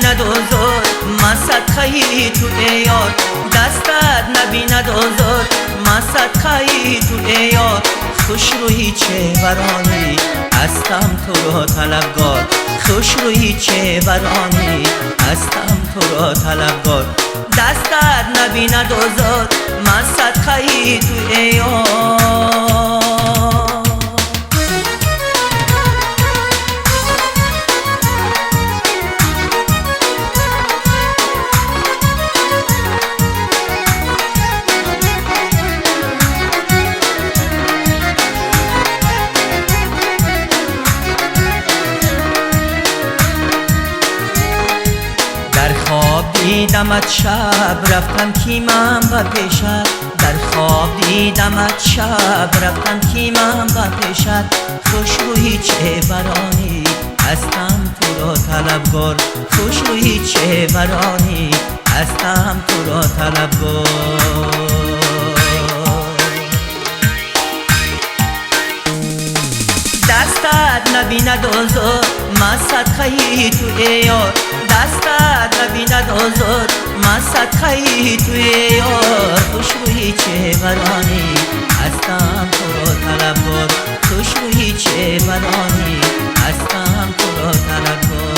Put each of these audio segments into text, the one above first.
نبیند آزار، من صدقه‌ای تو ای یار. دستت نبیند آزار، من صدقه‌ای تو ای یار. خوش روی چهبرانی هستم تو را طلبگار. خوش روی چهبرانی هستم تو را طلبگار. دستت نبیند آزار، من صدقه‌ای تو ای یار. در خواب دیدمت شب رفتم کیمم و پیشت. در خواب دیدمت شب رفتم کیمم و پیشت. خوش روی چهبرانی هستم تو را طلبگار. خوش روی چهبرانی هستم تو را طلبگار. دستت نبیند آزار، من صدقه‌ای تو ای یار. دستت نبیند آزار، من صدقه‌ای تو ای یار. خوش روی چهبرانی هستم تو را طلبگار. خوش روی چهبرانی هستم تو را طلبگار.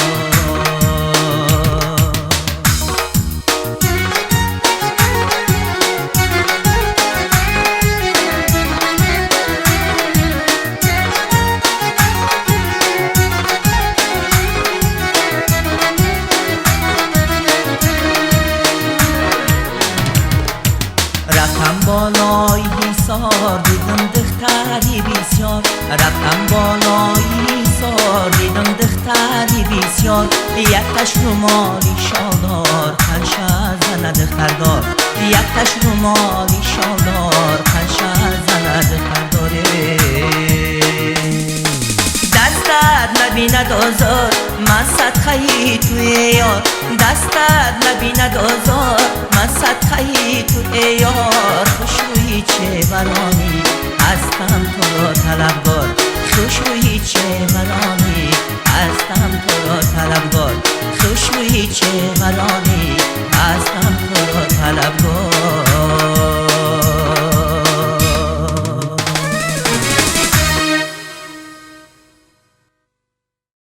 رفتم بالای حصار دیدم دختری بسیار. رفتم بالای حصار دیدم دختری بسیار. یکتش رومالی شالدار پنشه زند دختردار. یکتش رومالی شالدار پنشه زند دخترداره. دستت نبیند آزار، من صدقه‌ای تو ای یار. دستت نبیند آزار، من صدقه‌ای تو ای یار. خوش روی چهبرانی هستم تو را طلبگار. خوش روی چهبرانی هستم تو را طلبگار. خوش روی چهبرانی هستم